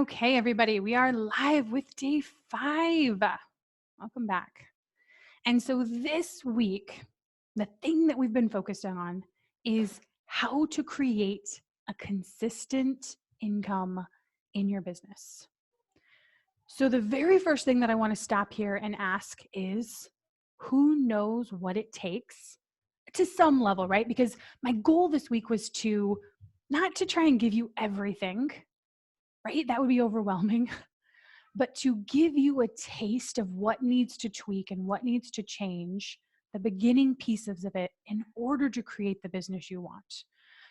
Okay, everybody, we are live with day 5. Welcome back. And so this week, the thing that we've been focused on is how to create a consistent income in your business. So the very first thing that I want to stop here and ask is, who knows what it takes to some level, right? Because my goal this week was to not to try and give you everything, right? That would be overwhelming. But to give you a taste of what needs to tweak and what needs to change, the beginning pieces of it in order to create the business you want.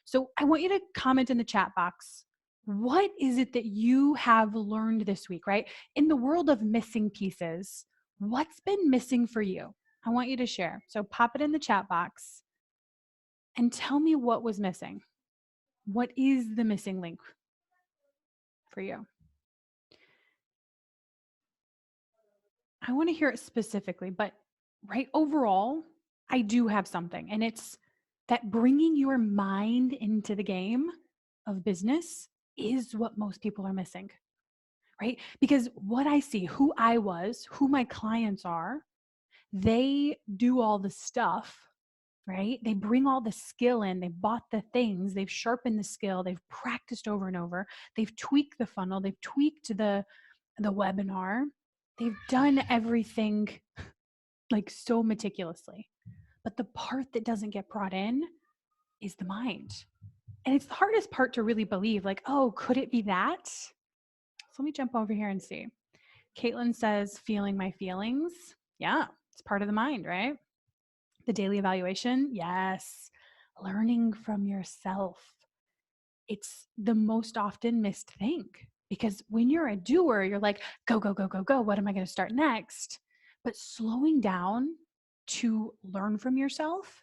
So I want you to comment in the chat box. What is it that you have learned this week, right? In the world of missing pieces, what's been missing for you? I want you to share. So pop it in the chat box and tell me what was missing. What is the missing link for you? I want to hear it specifically, but right overall, I do have something. And it's that bringing your mind into the game of business is what most people are missing, right? Because what I see, who I was, who my clients are, they do all the stuff, right? They bring all the skill in, they bought the things, they've sharpened the skill, they've practiced over and over, they've tweaked the funnel, they've tweaked the webinar, they've done everything like so meticulously. But the part that doesn't get brought in is the mind. And it's the hardest part to really believe, like, oh, could it be that? So let me jump over here and see. Caitlin says, feeling my feelings. Yeah, it's part of the mind, right? The daily evaluation. Yes. Learning from yourself. It's the most often missed thing because when you're a doer, you're like, go, go, go, go, go. What am I going to start next? But slowing down to learn from yourself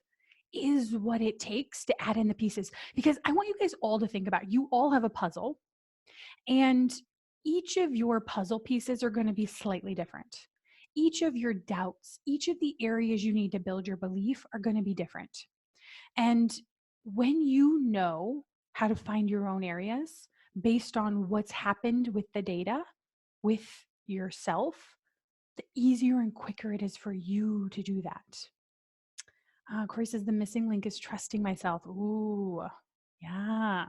is what it takes to add in the pieces. Because I want you guys all to think about, you all have a puzzle, and each of your puzzle pieces are going to be slightly different. Each of your doubts, each of the areas you need to build your belief are going to be different. And when you know how to find your own areas based on what's happened with the data, with yourself, the easier and quicker it is for you to do that. Corey says the missing link is trusting myself. Ooh, yeah.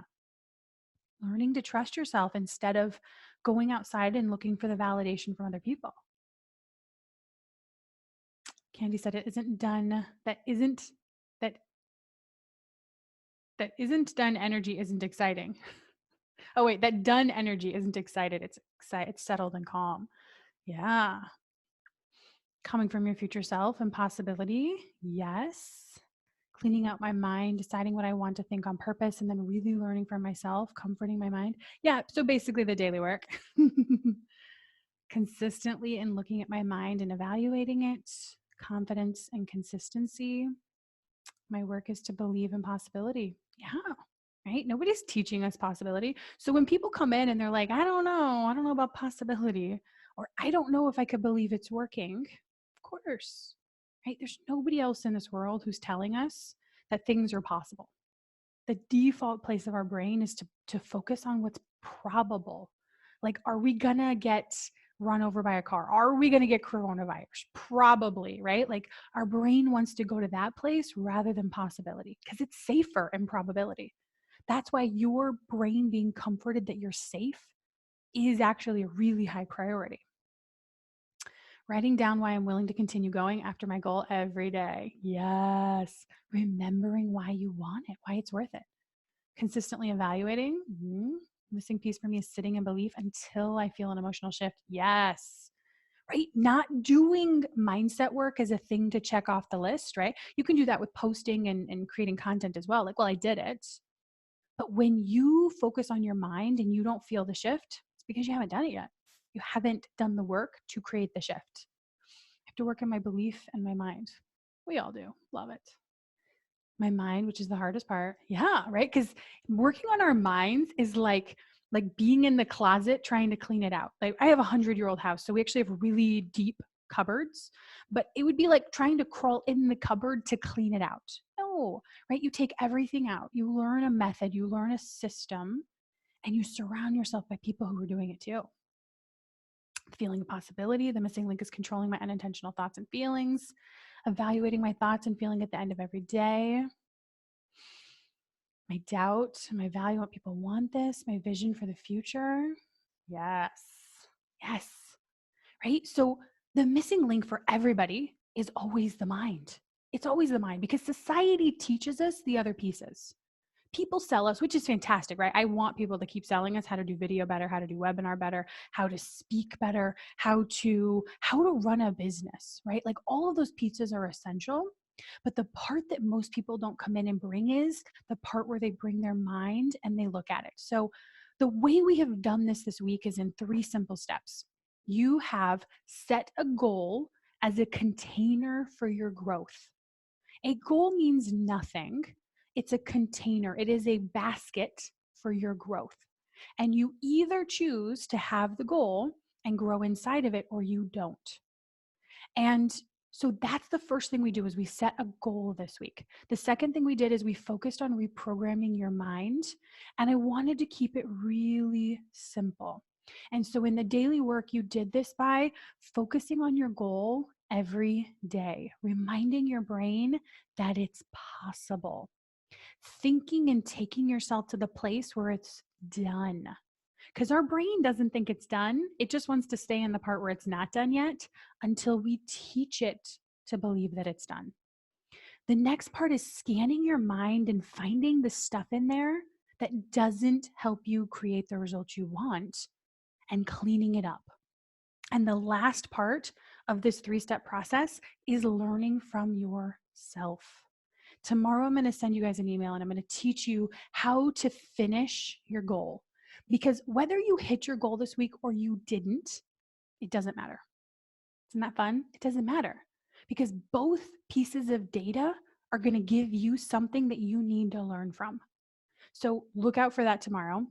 Learning to trust yourself instead of going outside and looking for the validation from other people. Candy said it isn't done. That isn't done energy isn't exciting. Oh wait, that done energy isn't excited. It's settled and calm. Yeah. Coming from your future self and possibility. Yes. Cleaning out my mind, deciding what I want to think on purpose, and then really learning for myself, comforting my mind. Yeah. So basically the daily work. Consistently and looking at my mind and evaluating it, confidence and consistency. My work is to believe in possibility. Yeah. Right? Nobody's teaching us possibility. So when people come in and they're like, I don't know about possibility, or I don't know if I could believe it's working, of course, right? There's nobody else in this world who's telling us that things are possible. The default place of our brain is to focus on what's probable. Like, are we gonna get run over by a car? Are we gonna get coronavirus? Probably, right? Like, our brain wants to go to that place rather than possibility because it's safer in probability. That's why your brain being comforted that you're safe is actually a really high priority. Writing down why I'm willing to continue going after my goal every day. Yes. Remembering why you want it, why it's worth it. Consistently evaluating. Missing piece for me is sitting in belief until I feel an emotional shift. Yes. Right? Not doing mindset work as a thing to check off the list, right? You can do that with posting and creating content as well. Like, well, I did it. But when you focus on your mind and you don't feel the shift, it's because you haven't done it yet. You haven't done the work to create the shift. I have to work on my belief and my mind. We all do. Love it. My mind, which is the hardest part. Yeah, right? Because working on our minds is like being in the closet trying to clean it out. Like, I have a 100-year-old house, so we actually have really deep cupboards, but it would be like trying to crawl in the cupboard to clean it out. No, right? You take everything out. You learn a method, you learn a system, and you surround yourself by people who are doing it too. Feeling a possibility, the missing link is controlling my unintentional thoughts and feelings, evaluating my thoughts and feeling at the end of every day. My doubt, my value, what people want this, my vision for the future. Yes. Yes. Right? So the missing link for everybody is always the mind. It's always the mind because society teaches us the other pieces. People sell us, which is fantastic, right? I want people to keep selling us how to do video better, how to do webinar better, how to speak better, how to run a business, right? Like all of those pieces are essential. But the part that most people don't come in and bring is the part where they bring their mind and they look at it. So the way we have done this week is in 3 simple steps. You have set a goal as a container for your growth. A goal means nothing. It's a container, it is a basket for your growth. And you either choose to have the goal and grow inside of it or you don't. And so that's the first thing we do is we set a goal this week. The second thing we did is we focused on reprogramming your mind. And I wanted to keep it really simple. And so in the daily work, you did this by focusing on your goal every day, reminding your brain that it's possible, thinking and taking yourself to the place where it's done. Because our brain doesn't think it's done. It just wants to stay in the part where it's not done yet until we teach it to believe that it's done. The next part is scanning your mind and finding the stuff in there that doesn't help you create the results you want and cleaning it up. And the last part of this 3-step process is learning from yourself. Tomorrow, I'm going to send you guys an email and I'm going to teach you how to finish your goal. Because whether you hit your goal this week or you didn't, it doesn't matter. Isn't that fun? It doesn't matter because both pieces of data are going to give you something that you need to learn from. So look out for that tomorrow.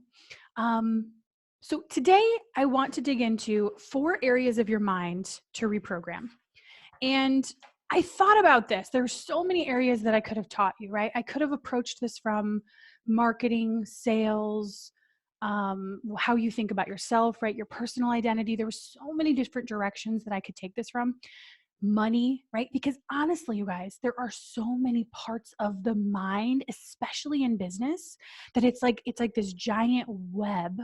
So today I want to dig into 4 areas of your mind to reprogram. And I thought about this. There's so many areas that I could have taught you, right? I could have approached this from marketing, sales, how you think about yourself, right? Your personal identity. There were so many different directions that I could take this from. Money, right? Because honestly, you guys, there are so many parts of the mind, especially in business, that it's like this giant web,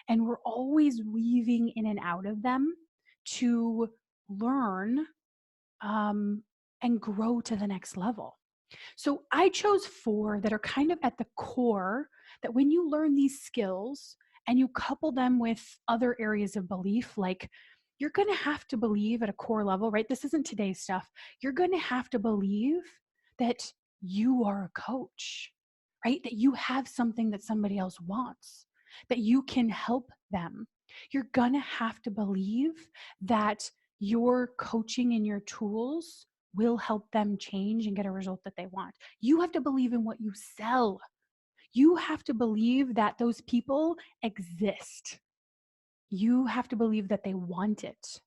and we're always weaving in and out of them to learn and grow to the next level. So I chose 4 that are kind of at the core that when you learn these skills and you couple them with other areas of belief, like you're going to have to believe at a core level, right? This isn't today's stuff. You're going to have to believe that you are a coach, right? That you have something that somebody else wants, that you can help them. You're going to have to believe that your coaching and your tools will help them change and get a result that they want. You have to believe in what you sell. You have to believe that those people exist. You have to believe that they want it.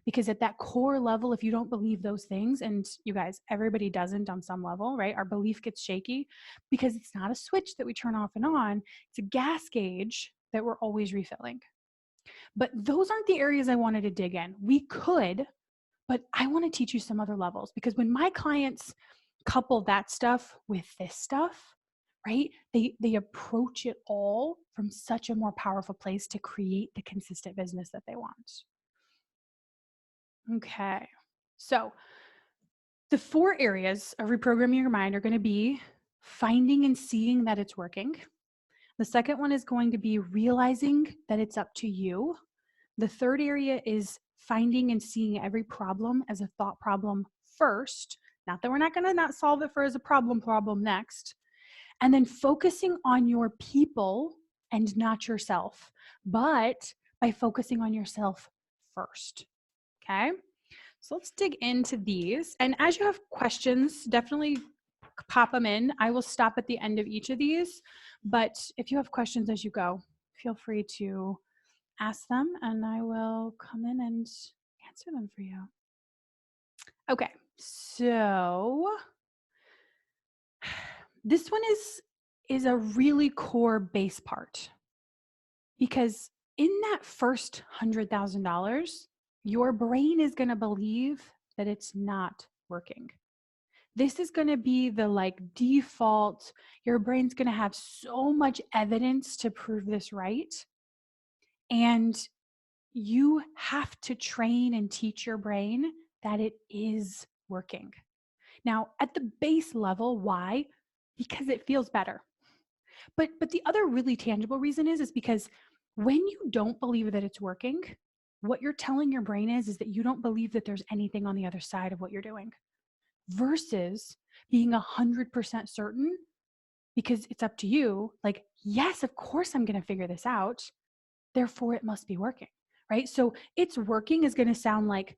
Because at that core level, if you don't believe those things, and you guys, everybody doesn't on some level, right? Our belief gets shaky because it's not a switch that we turn off and on. It's a gas gauge that we're always refilling. But those aren't the areas I wanted to dig in. We could, but I want to teach you some other levels because when my clients couple that stuff with this stuff, right? They approach it all from such a more powerful place to create the consistent business that they want. Okay. So, the 4 areas of reprogramming your mind are going to be finding and seeing that it's working. The second one is going to be realizing that it's up to you. The third area is finding and seeing every problem as a thought problem first. Not that we're not going to not solve it for as a problem next. And then focusing on your people and not yourself, but by focusing on yourself first. Okay. So let's dig into these. And as you have questions, definitely pop them in. I will stop at the end of each of these. But if you have questions as you go, feel free to ask them and I will come in and answer them for you. Okay, so this one is a really core base part. Because in that first $100,000, your brain is going to believe that it's not working. This is going to be the like default. Your brain's going to have so much evidence to prove this right. And you have to train and teach your brain that it is working. Now, at the base level, why? Because it feels better. But the other really tangible reason is because when you don't believe that it's working, what you're telling your brain is that you don't believe that there's anything on the other side of what you're doing, versus being 100% certain, because it's up to you. Like, yes, of course I'm going to figure this out. Therefore, it must be working, right? So it's working is going to sound like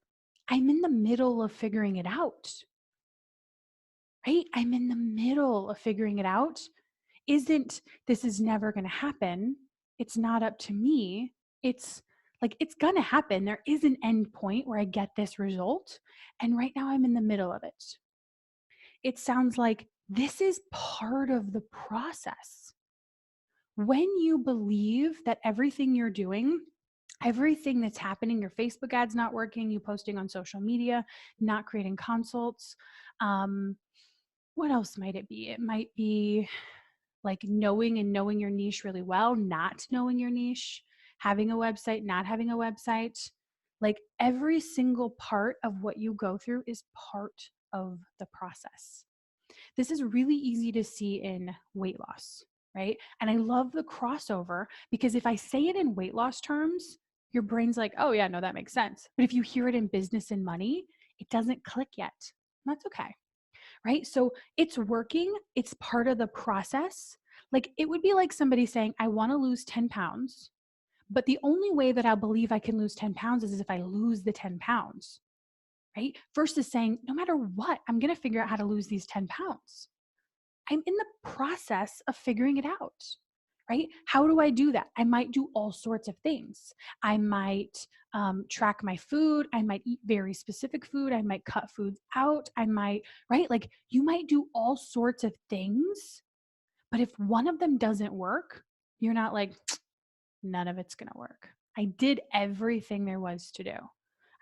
I'm in the middle of figuring it out, right? I'm in the middle of figuring it out. Isn't this is never going to happen? It's not up to me. It's like it's going to happen. There is an end point where I get this result. And right now I'm in the middle of it. It sounds like this is part of the process. When you believe that everything you're doing, everything that's happening, your Facebook ads not working, you posting on social media, not creating consults, what else might it be? It might be like knowing your niche really well, not knowing your niche, having a website, not having a website. Like every single part of what you go through is part of the process. This is really easy to see in weight loss, right? And I love the crossover because if I say it in weight loss terms, your brain's like, oh, yeah, no, that makes sense. But if you hear it in business and money, it doesn't click yet. That's okay, right? So it's working, it's part of the process. Like it would be like somebody saying, I want to lose 10 pounds, but the only way that I believe I can lose 10 pounds is if I lose the 10 pounds, right? Versus saying, no matter what, I'm going to figure out how to lose these 10 pounds. I'm in the process of figuring it out, right? How do I do that? I might do all sorts of things. I might track my food. I might eat very specific food. I might cut foods out. I might, right? Like you might do all sorts of things. But if one of them doesn't work, you're not like, none of it's going to work. I did everything there was to do.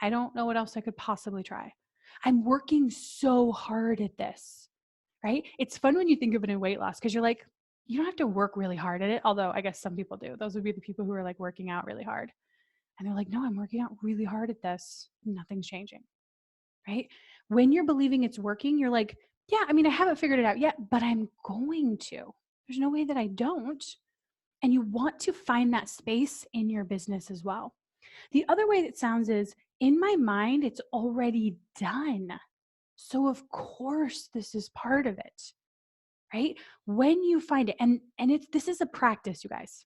I don't know what else I could possibly try. I'm working so hard at this, right? It's fun when you think of it in weight loss because you're like, you don't have to work really hard at it. Although I guess some people do. Those would be the people who are like working out really hard. And they're like, no, I'm working out really hard at this. Nothing's changing, right? When you're believing it's working, you're like, yeah, I mean, I haven't figured it out yet, but I'm going to. There's no way that I don't. And you want to find that space in your business as well. The other way that sounds is in my mind, it's already done. So of course this is part of it, right? When you find it, and it's this is a practice, you guys.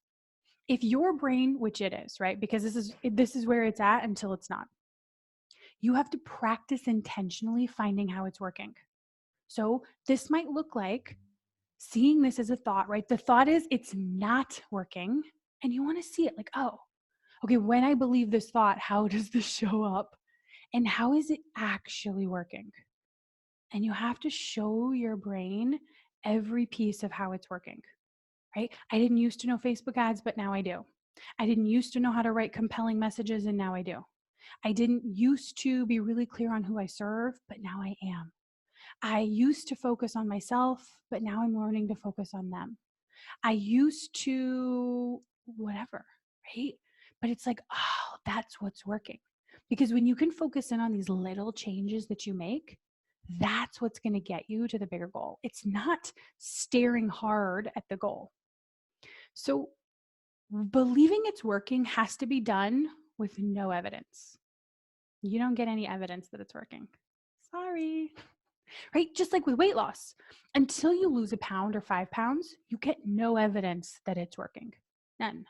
If your brain, which it is, right? Because this is where it's at until it's not. You have to practice intentionally finding how it's working. So this might look like seeing this as a thought, right? The thought is it's not working, and you want to see it like, oh, okay, when I believe this thought, how does this show up? And how is it actually working? And you have to show your brain every piece of how it's working, right? I didn't used to know Facebook ads, but now I do. I didn't used to know how to write compelling messages, and now I do. I didn't used to be really clear on who I serve, but now I am. I used to focus on myself, but now I'm learning to focus on them. I used to whatever, right? But it's like, oh, that's what's working. Because when you can focus in on these little changes that you make, that's what's going to get you to the bigger goal. It's not staring hard at the goal. So believing it's working has to be done with no evidence. You don't get any evidence that it's working. Sorry. Right? Just like with weight loss, until you lose a pound or 5 pounds, you get no evidence that it's working. None.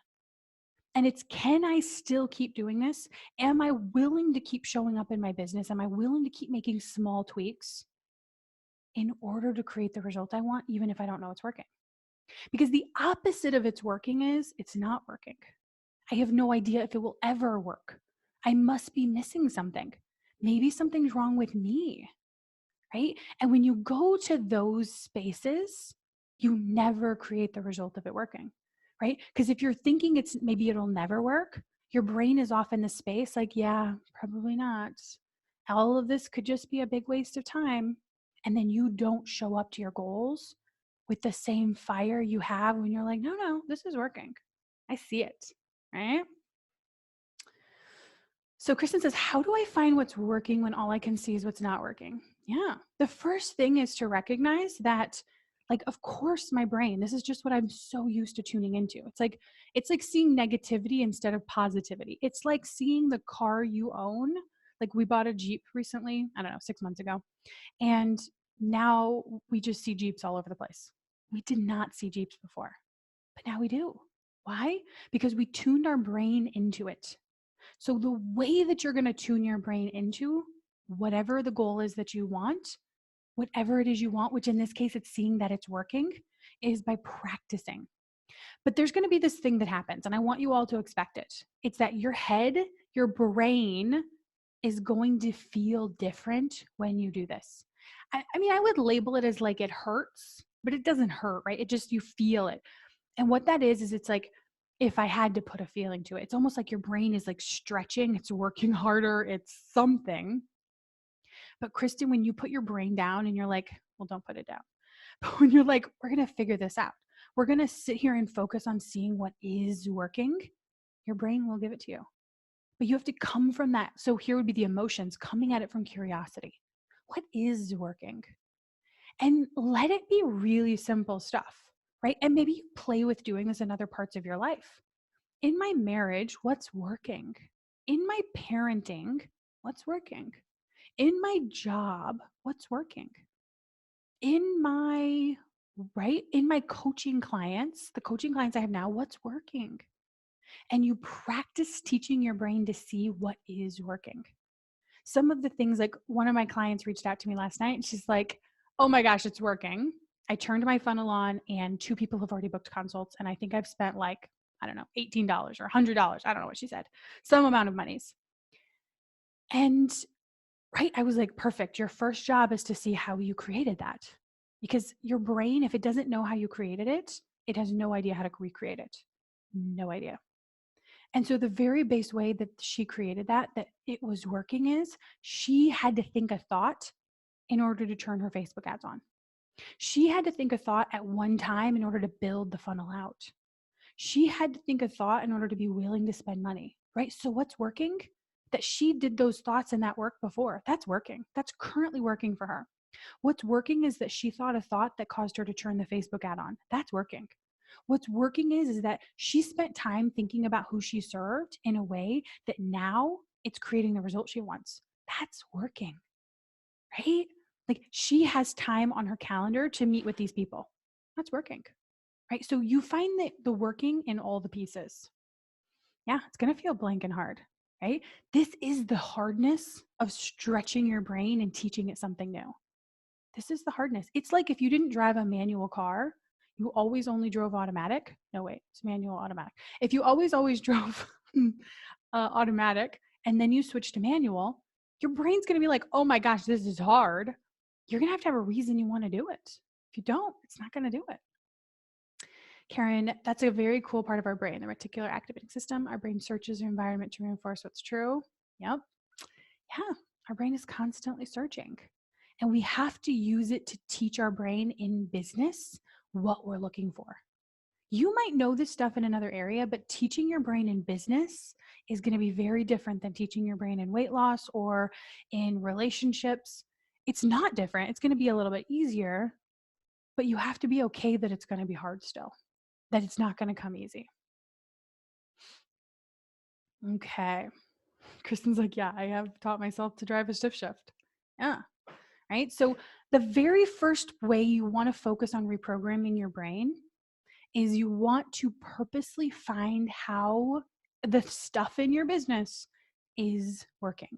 And it's, can I still keep doing this? Am I willing to keep showing up in my business? Am I willing to keep making small tweaks in order to create the result I want, even if I don't know it's working? Because the opposite of it's working is it's not working. I have no idea if it will ever work. I must be missing something. Maybe something's wrong with me, right? And when you go to those spaces, you never create the result of it working, right? Because if you're thinking maybe it'll never work, your brain is off in the space like, yeah, probably not. All of this could just be a big waste of time. And then you don't show up to your goals with the same fire you have when you're like, no, this is working. I see it, right? So Kristen says, how do I find what's working when all I can see is what's not working? Yeah. The first thing is to recognize that, like, of course, my brain, this is just what I'm so used to tuning into. It's like seeing negativity instead of positivity. It's like seeing the car you own. Like, we bought a Jeep recently, I don't know, 6 months ago. And now we just see Jeeps all over the place. We did not see Jeeps before, but now we do. Why? Because we tuned our brain into it. So the way that you're going to tune your brain into whatever the goal is that you want, whatever it is you want, which in this case, it's seeing that it's working, is by practicing. But there's going to be this thing that happens, and I want you all to expect it. It's that your head, your brain is going to feel different when you do this. I mean, I would label it as like it hurts, but it doesn't hurt, right? It just, you feel it. And what that is it's like, if I had to put a feeling to it, it's almost like your brain is like stretching, it's working harder, it's something. But Kristen, when you put your brain down and you're like, well, don't put it down. But when you're like, we're going to figure this out, we're going to sit here and focus on seeing what is working, your brain will give it to you. But you have to come from that. So here would be the emotions coming at it from curiosity. What is working? And let it be really simple stuff, right? And maybe you play with doing this in other parts of your life. In my marriage, what's working? In my parenting, what's working? In my job, what's working? In my, right? In my coaching clients, the coaching clients I have now, what's working? And you practice teaching your brain to see what is working. Some of the things, like one of my clients reached out to me last night and she's like, oh my gosh, it's working. I turned my funnel on and 2 people have already booked consults. And I think I've spent like, I don't know, $18 or $100. I don't know what she said, some amount of monies. And right, I was like, perfect. Your first job is to see how you created that, because your brain, if it doesn't know how you created it, it has no idea how to recreate it. No idea. And so the very base way that she created that it was working is she had to think a thought in order to turn her Facebook ads on. She had to think a thought at one time in order to build the funnel out. She had to think a thought in order to be willing to spend money, right? So what's working? That she did those thoughts and that work before. That's working. That's currently working for her. What's working is that she thought a thought that caused her to turn the Facebook ad on. That's working. What's working is that she spent time thinking about who she served in a way that now it's creating the result she wants. That's working, right? Like, she has time on her calendar to meet with these people. That's working, right? So you find that the working in all the pieces. Yeah, it's going to feel blank and hard, right? This is the hardness of stretching your brain and teaching it something new. This is the hardness. It's like if you didn't drive a manual car, you always only drove automatic. No, wait, it's manual automatic. If you always drove automatic and then you switch to manual, your brain's going to be like, oh my gosh, this is hard. You're going to have a reason you want to do it. If you don't, it's not going to do it. Karen, that's a very cool part of our brain, the reticular activating system. Our brain searches the environment to reinforce what's true. Yep. Yeah, our brain is constantly searching. And we have to use it to teach our brain in business what we're looking for. You might know this stuff in another area, but teaching your brain in business is going to be very different than teaching your brain in weight loss or in relationships. It's not different. It's going to be a little bit easier, but you have to be okay that it's going to be hard still, that it's not going to come easy. Okay. Kristen's like, yeah, I have taught myself to drive a stiff shift. Yeah. Right. So the very first way you want to focus on reprogramming your brain is you want to purposely find how the stuff in your business is working.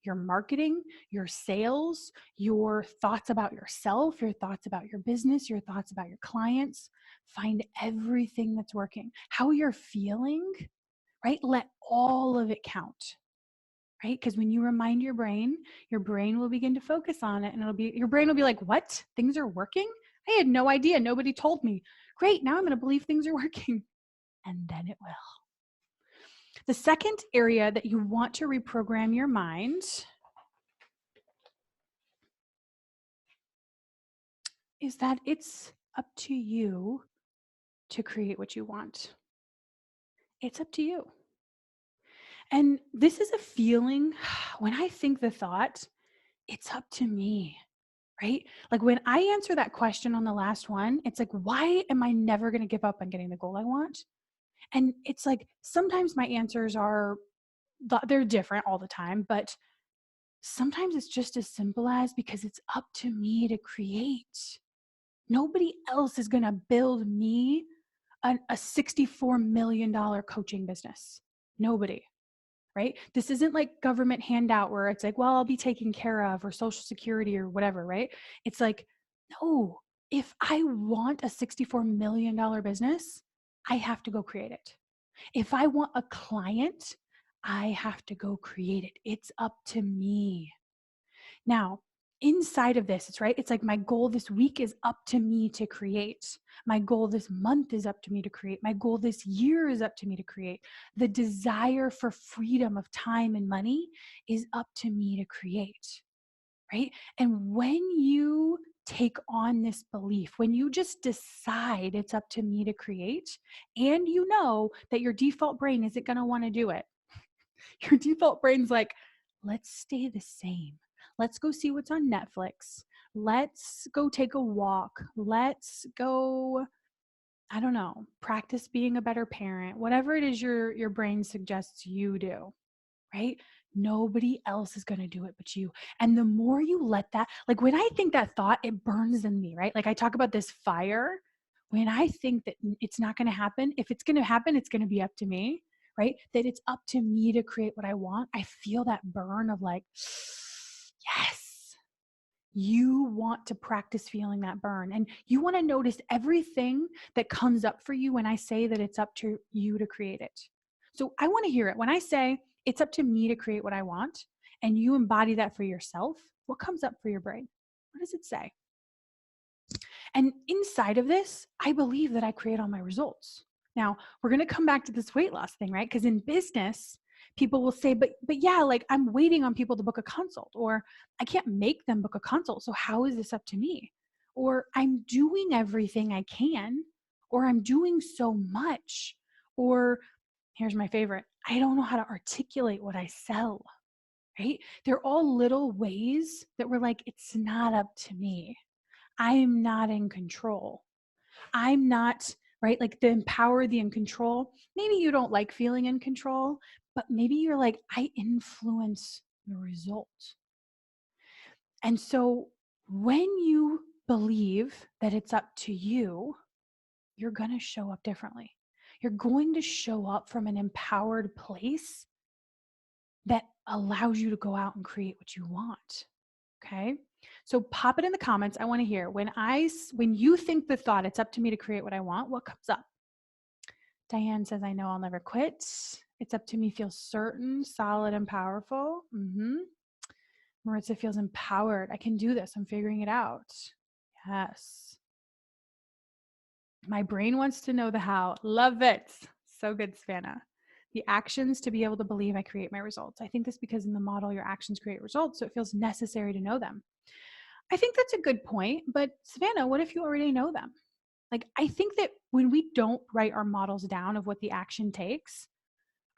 Your marketing, your sales, your thoughts about yourself, your thoughts about your business, your thoughts about your clients. Find everything that's working. How you're feeling, right? Let all of it count. Right? Because when you remind your brain will begin to focus on it, and your brain will be like, what? Things are working? I had no idea. Nobody told me. Great. Now I'm going to believe things are working. and then it will. The second area that you want to reprogram your mind is that it's up to you to create what you want. It's up to you. And this is a feeling when I think the thought, it's up to me, right? Like when I answer that question on the last one, it's like, why am I never going to give up on getting the goal I want? And it's like, sometimes my answers are, they're different all the time, but sometimes it's just as simple as because it's up to me to create. Nobody else is going to build me a $64 million coaching business. Nobody, right? This isn't like government handout where it's like, well, I'll be taken care of, or Social Security or whatever, right? It's like, no, if I want a $64 million business, I have to go create it. If I want a client, I have to go create it. It's up to me. Now, inside of this, it's right. It's like my goal this week is up to me to create. My goal this month is up to me to create. My goal this year is up to me to create. The desire for freedom of time and money is up to me to create, right? And when you take on this belief, when you just decide it's up to me to create, and you know that your default brain isn't going to want to do it, your default brain's like, let's stay the same. Let's go see what's on Netflix. Let's go take a walk. Let's go, I don't know, practice being a better parent. Whatever it is your brain suggests you do, right? Nobody else is going to do it but you. And the more you let that, like when I think that thought, it burns in me, right? Like I talk about this fire. When I think that it's not going to happen, if it's going to happen, it's going to be up to me, right? That it's up to me to create what I want. I feel that burn of like, yes, you want to practice feeling that burn. And you want to notice everything that comes up for you when I say that it's up to you to create it. So I want to hear it. When I say it's up to me to create what I want, and you embody that for yourself, what comes up for your brain? What does it say? And inside of this, I believe that I create all my results. Now, we're going to come back to this weight loss thing, right? Because in business, people will say, but yeah, like I'm waiting on people to book a consult, or I can't make them book a consult. So how is this up to me? Or I'm doing everything I can, or I'm doing so much, or here's my favorite, I don't know how to articulate what I sell, right? They're all little ways that we're like, it's not up to me. I'm not in control. I'm not, right? Like the empower, the in control. Maybe you don't like feeling in control, but maybe you're like, I influence the result. And so when you believe that it's up to you, you're going to show up differently. You're going to show up from an empowered place that allows you to go out and create what you want. Okay. So pop it in the comments. I want to hear when you think the thought, it's up to me to create what I want, what comes up? Diane says, I know I'll never quit. It's up to me, feels certain, solid, and powerful. Maritza feels empowered. I can do this. I'm figuring it out. Yes. My brain wants to know the how. Love it. So good, Savannah. The actions to be able to believe I create my results. I think this because in the model, your actions create results, so it feels necessary to know them. I think that's a good point, but Savannah, what if you already know them? Like, I think that when we don't write our models down of what the action takes,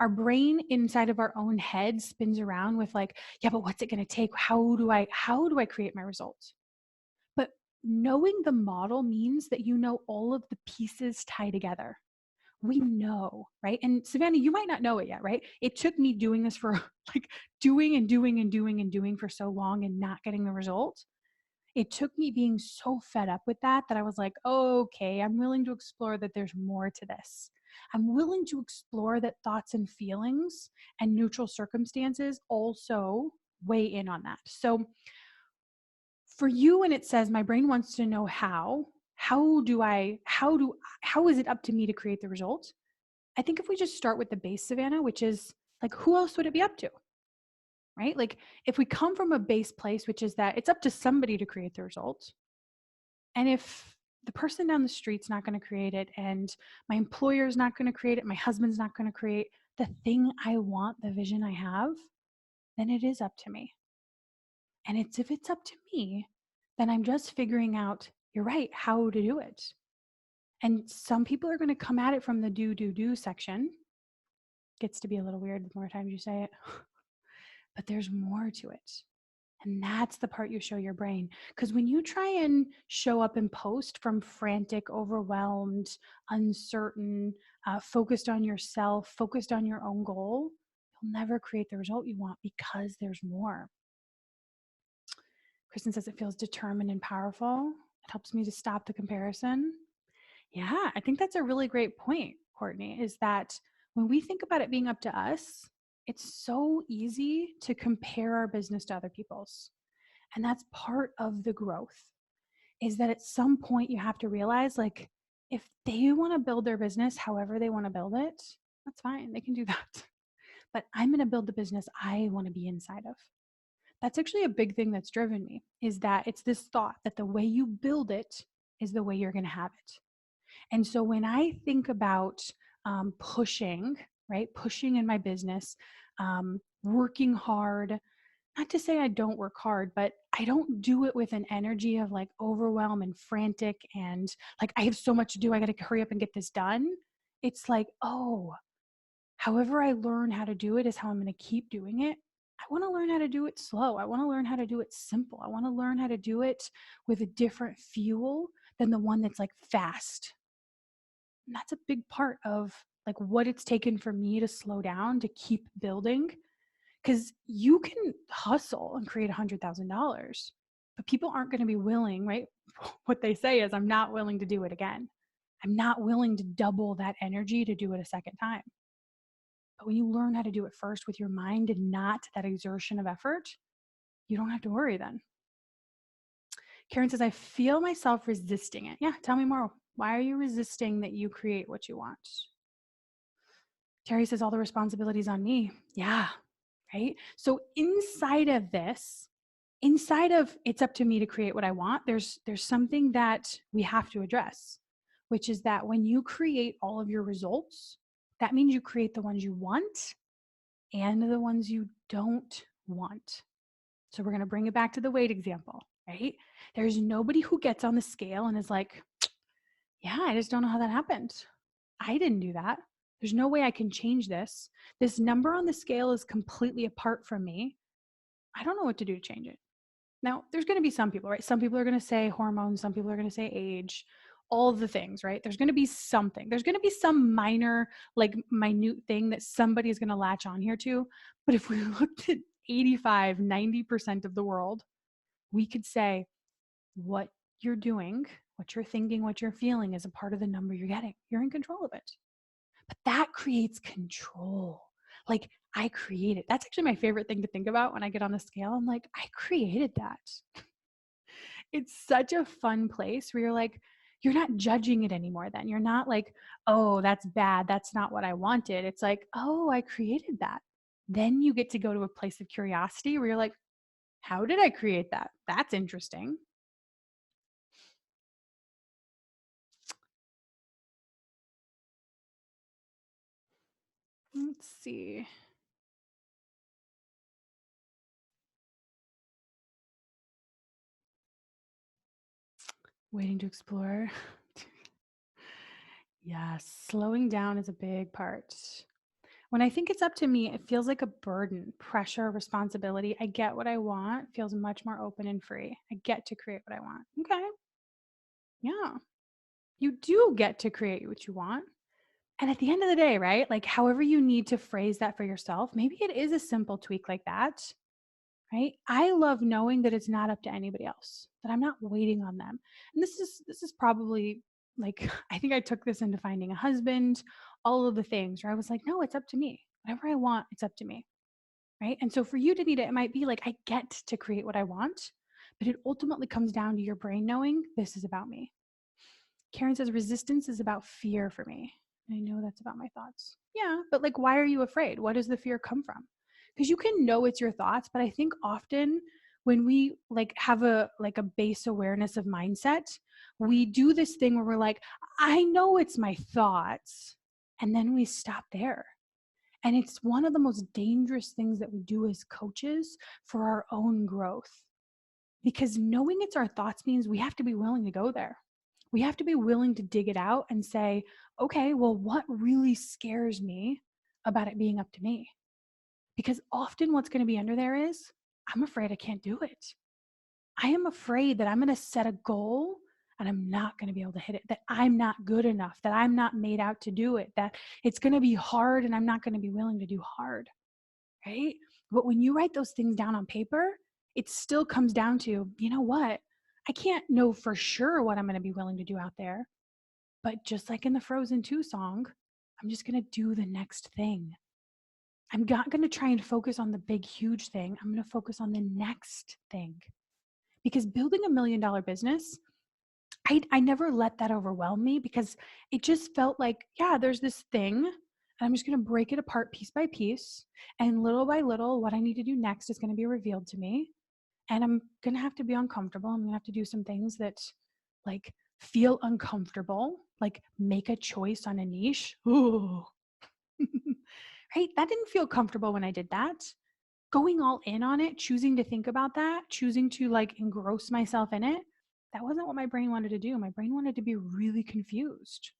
our brain inside of our own head spins around with like, yeah, but what's it going to take? How do I create my results? But knowing the model means that you know all of the pieces tie together. We know, right? And Savannah, you might not know it yet, right? It took me doing this for like doing for so long and not getting the result. It took me being so fed up with that I was like, oh, okay, I'm willing to explore that there's more to this. I'm willing to explore that thoughts and feelings and neutral circumstances also weigh in on that. So for you, when it says my brain wants to know how is it up to me to create the result? I think if we just start with the base, Savannah, which is like, who else would it be up to? Right? Like if we come from a base place, which is that it's up to somebody to create the result. And if the person down the street's not going to create it, and my employer's not going to create it, my husband's not going to create the thing I want, the vision I have, then it is up to me. And if it's up to me, then I'm just figuring out, you're right, how to do it. And some people are going to come at it from the do section. Gets to be a little weird the more times you say it. But there's more to it. And that's the part you show your brain. Because when you try and show up and post from frantic, overwhelmed, uncertain, focused on yourself, focused on your own goal, you'll never create the result you want because there's more. Kristen says it feels determined and powerful. It helps me to stop the comparison. Yeah, I think that's a really great point, Courtney, is that when we think about it being up to us, it's so easy to compare our business to other people's. And that's part of the growth, is that at some point you have to realize, like, if they want to build their business however they want to build it, that's fine. They can do that. But I'm going to build the business I want to be inside of. That's actually a big thing that's driven me, is that it's this thought that the way you build it is the way you're going to have it. And so when I think about pushing, right, pushing in my business, working hard, not to say I don't work hard, but I don't do it with an energy of like overwhelm and frantic and like, I have so much to do, I got to hurry up and get this done. It's like, oh, however I learn how to do it is how I'm going to keep doing it. I want to learn how to do it slow. I want to learn how to do it simple. I want to learn how to do it with a different fuel than the one that's like fast. And that's a big part of like what it's taken for me to slow down, to keep building. Because you can hustle and create $100,000, but people aren't going to be willing, right? What they say is, I'm not willing to do it again. I'm not willing to double that energy to do it a second time. But when you learn how to do it first with your mind and not that exertion of effort, you don't have to worry then. Karen says, I feel myself resisting it. Yeah, tell me more. Why are you resisting that you create what you want? Terry says, all the responsibilities on me. Yeah, right? So inside of this, inside of it's up to me to create what I want, there's something that we have to address, which is that when you create all of your results, that means you create the ones you want and the ones you don't want. So we're going to bring it back to the weight example, right? There's nobody who gets on the scale and is like, yeah, I just don't know how that happened. I didn't do that. There's no way I can change this. This number on the scale is completely apart from me. I don't know what to do to change it. Now, there's going to be some people, right? Some people are going to say hormones. Some people are going to say age, all of the things, right? There's going to be something. There's going to be some minor, like minute thing that somebody is going to latch on here to. But if we looked at 85, 90% of the world, we could say what you're doing, what you're thinking, what you're feeling is a part of the number you're getting. You're in control of it. But that creates control. Like, I created. That's actually my favorite thing to think about when I get on the scale. I'm like, I created that. It's such a fun place where you're like, you're not judging it anymore then. You're not like, oh, that's bad. That's not what I wanted. It's like, oh, I created that. Then you get to go to a place of curiosity where you're like, how did I create that? That's interesting. Let's see. Waiting to explore. Yes, slowing down is a big part. When I think it's up to me, it feels like a burden, pressure, responsibility. I get what I want, feels much more open and free. I get to create what I want. Okay. Yeah. You do get to create what you want. And at the end of the day, right? Like, however you need to phrase that for yourself, maybe it is a simple tweak like that, right? I love knowing that it's not up to anybody else, that I'm not waiting on them. And this is probably like, I think I took this into finding a husband, all of the things where I was like, no, it's up to me. Whatever I want, it's up to me. Right. And so for you, Danita, it might be like, I get to create what I want, but it ultimately comes down to your brain knowing this is about me. Karen says resistance is about fear for me. I know that's about my thoughts. Yeah, but like, why are you afraid? What does the fear come from? Because you can know it's your thoughts, but I think often when we like have a base awareness of mindset, we do this thing where we're like, I know it's my thoughts. And then we stop there. And it's one of the most dangerous things that we do as coaches for our own growth. Because knowing it's our thoughts means we have to be willing to go there. We have to be willing to dig it out and say, okay, well, what really scares me about it being up to me? Because often what's going to be under there is, I'm afraid I can't do it. I am afraid that I'm going to set a goal and I'm not going to be able to hit it, that I'm not good enough, that I'm not made out to do it, that it's going to be hard and I'm not going to be willing to do hard, right? But when you write those things down on paper, it still comes down to, you know what? I can't know for sure what I'm going to be willing to do out there. But just like in the Frozen 2 song, I'm just going to do the next thing. I'm not going to try and focus on the big, huge thing. I'm going to focus on the next thing. Because building $1 million business, I never let that overwhelm me because it just felt like, yeah, there's this thing and I'm just going to break it apart piece by piece. And little by little, what I need to do next is going to be revealed to me. And I'm going to have to be uncomfortable. I'm going to have to do some things that like feel uncomfortable, like make a choice on a niche. Ooh. Right? That didn't feel comfortable when I did that. Going all in on it, choosing to think about that, choosing to like engross myself in it, that wasn't what my brain wanted to do. My brain wanted to be really confused.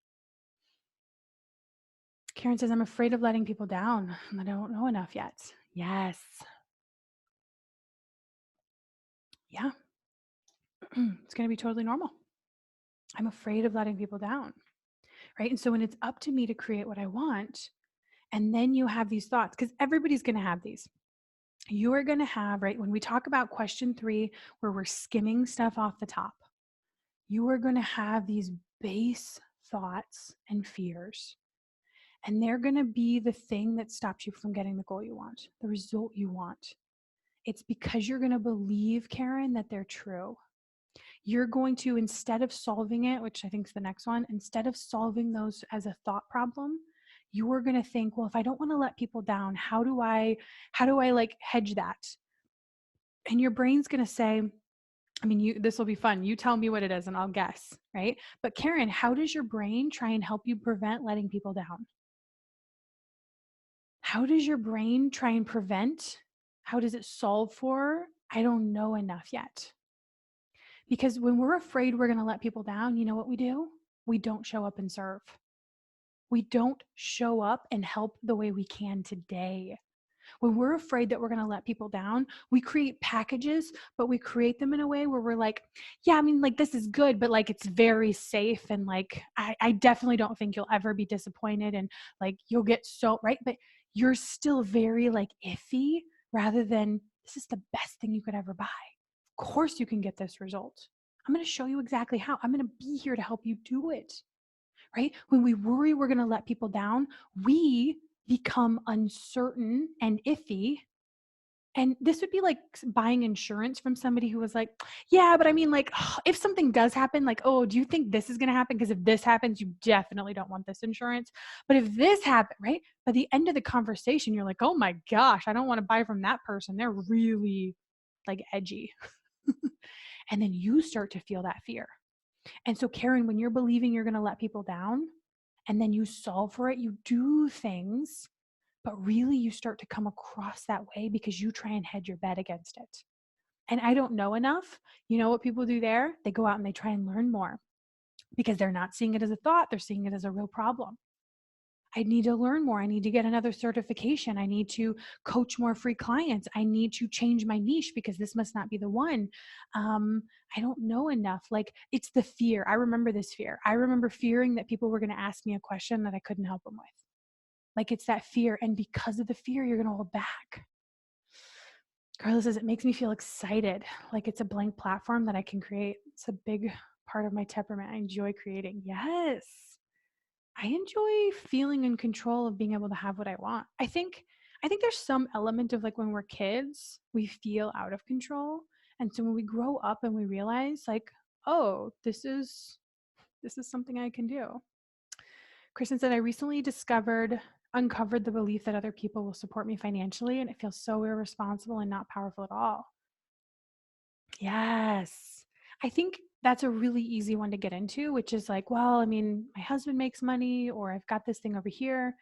Karen says, I'm afraid of letting people down and I don't know enough yet. Yes. Yeah. It's going to be totally normal. I'm afraid of letting people down. Right. And so when it's up to me to create what I want, and then you have these thoughts, because everybody's going to have these. You are going to have, right, when we talk about question 3, where we're skimming stuff off the top, you are going to have these base thoughts and fears. And they're going to be the thing that stops you from getting the goal you want, the result you want. It's because you're going to believe, Karen, that they're true. You're going to, instead of solving it, which I think is the next one, instead of solving those as a thought problem, you are going to think, well, if I don't want to let people down, how do I like hedge that? And your brain's going to say, I mean, this will be fun. You tell me what it is and I'll guess, right? But Karen, how does your brain try and help you prevent letting people down? How does your brain try and prevent? How does it solve for? I don't know enough yet. Because when we're afraid we're going to let people down, you know what we do? We don't show up and serve. We don't show up and help the way we can today. When we're afraid that we're going to let people down, we create packages, but we create them in a way where we're like, yeah, I mean, like this is good, but like it's very safe. And like, I definitely don't think you'll ever be disappointed. And like, you'll get so right. But you're still very like iffy rather than this is the best thing you could ever buy. Of course, you can get this result. I'm going to show you exactly how. I'm going to be here to help you do it. Right? When we worry we're going to let people down, we become uncertain and iffy. And this would be like buying insurance from somebody who was like, yeah, but I mean, like, if something does happen, like, oh, do you think this is going to happen? Because if this happens, you definitely don't want this insurance. But if this happens, right? By the end of the conversation, you're like, oh my gosh, I don't want to buy from that person. They're really like edgy. And then you start to feel that fear. And so, Karen, when you're believing you're going to let people down and then you solve for it, you do things, but really you start to come across that way because you try and hedge your bet against it. And I don't know enough. You know what people do there? They go out and they try and learn more because they're not seeing it as a thought, they're seeing it as a real problem. I need to learn more. I need to get another certification. I need to coach more free clients. I need to change my niche because this must not be the one. I don't know enough. Like it's the fear. I remember this fear. I remember fearing that people were going to ask me a question that I couldn't help them with. Like it's that fear. And because of the fear, you're going to hold back. Carla says, it makes me feel excited. Like it's a blank platform that I can create. It's a big part of my temperament. I enjoy creating. Yes. I enjoy feeling in control of being able to have what I want. I think there's some element of like when we're kids, we feel out of control. And so when we grow up and we realize like, oh, this is something I can do. Kristen said, I recently uncovered the belief that other people will support me financially, and it feels so irresponsible and not powerful at all. Yes. I think that's a really easy one to get into, which is like, well, I mean, my husband makes money or I've got this thing over here.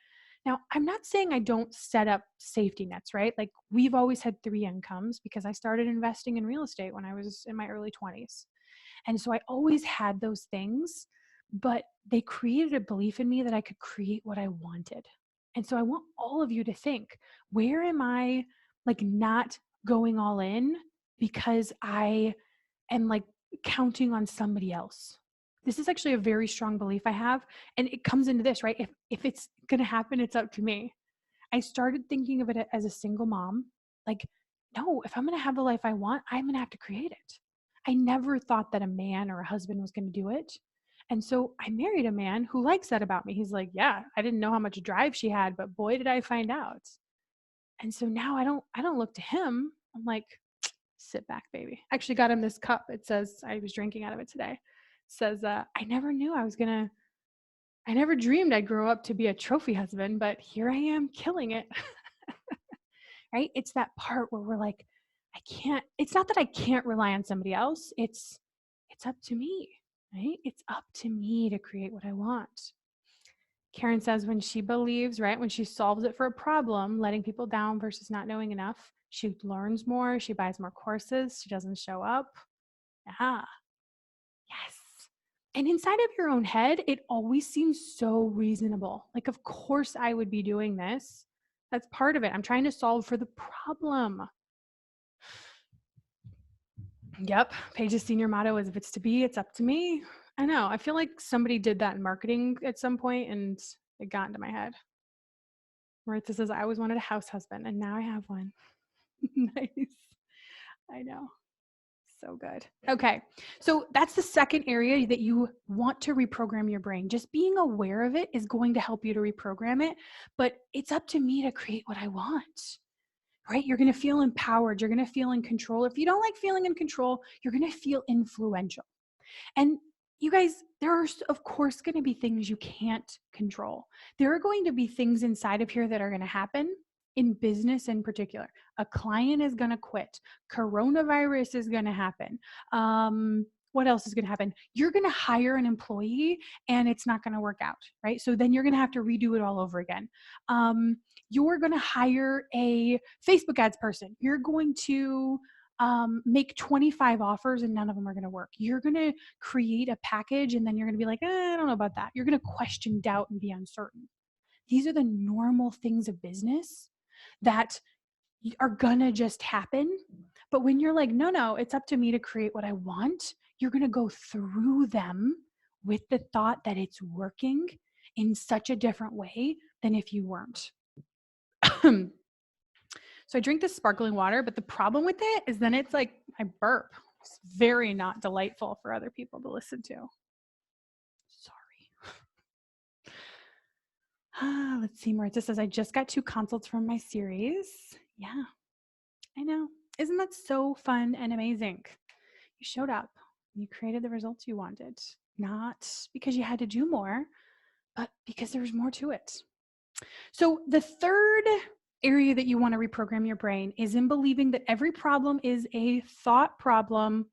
Now, I'm not saying I don't set up safety nets, right? Like we've always had three incomes because I started investing in real estate when I was in my early 20s. And so I always had those things, but they created a belief in me that I could create what I wanted. And so I want all of you to think, where am I like not going all in because I am like counting on somebody else? This is actually a very strong belief I have. And it comes into this, right? If it's going to happen, it's up to me. I started thinking of it as a single mom. Like, no, if I'm going to have the life I want, I'm going to have to create it. I never thought that a man or a husband was going to do it. And so I married a man who likes that about me. He's like, yeah, I didn't know how much drive she had, but boy, did I find out. And so now I don't look to him. I'm like, sit back, baby. I actually got him this cup. It says, I was drinking out of it today. It says, I never knew I never dreamed I'd grow up to be a trophy husband, but here I am killing it. Right? It's that part where we're like, it's not that I can't rely on somebody else. It's up to me, right? It's up to me to create what I want. Karen says when she believes, right, when she solves it for a problem, letting people down versus not knowing enough, she learns more, she buys more courses, she doesn't show up. Ah, yes. And inside of your own head, it always seems so reasonable. Like, of course, I would be doing this. That's part of it. I'm trying to solve for the problem. Yep. Paige's senior motto is if it's to be, it's up to me. I know. I feel like somebody did that in marketing at some point and it got into my head. Maritza says, I always wanted a house husband and now I have one. Nice. I know. So good. Okay. So that's the second area that you want to reprogram your brain. Just being aware of it is going to help you to reprogram it, but it's up to me to create what I want. Right? You're going to feel empowered. You're going to feel in control. If you don't like feeling in control, you're going to feel influential. And you guys, there are, of course, going to be things you can't control. There are going to be things inside of here that are going to happen in business in particular. A client is going to quit. Coronavirus is going to happen. What else is going to happen? You're going to hire an employee and it's not going to work out, right? So then you're going to have to redo it all over again. You're going to hire a Facebook ads person. You're going to make 25 offers and none of them are going to work. You're going to create a package and then you're going to be like, I don't know about that. You're going to question, doubt, and be uncertain. These are the normal things of business that are going to just happen. But when you're like, no, it's up to me to create what I want, you're going to go through them with the thought that it's working in such a different way than if you weren't. So I drink this sparkling water, but the problem with it is then it's like I burp. It's very not delightful for other people to listen to. Sorry. Let's see more. It just says, I just got 2 consults from my series. Yeah, I know. Isn't that so fun and amazing? You showed up. You created the results you wanted, not because you had to do more, but because there was more to it. So the third area that you want to reprogram your brain is in believing that every problem is a thought problem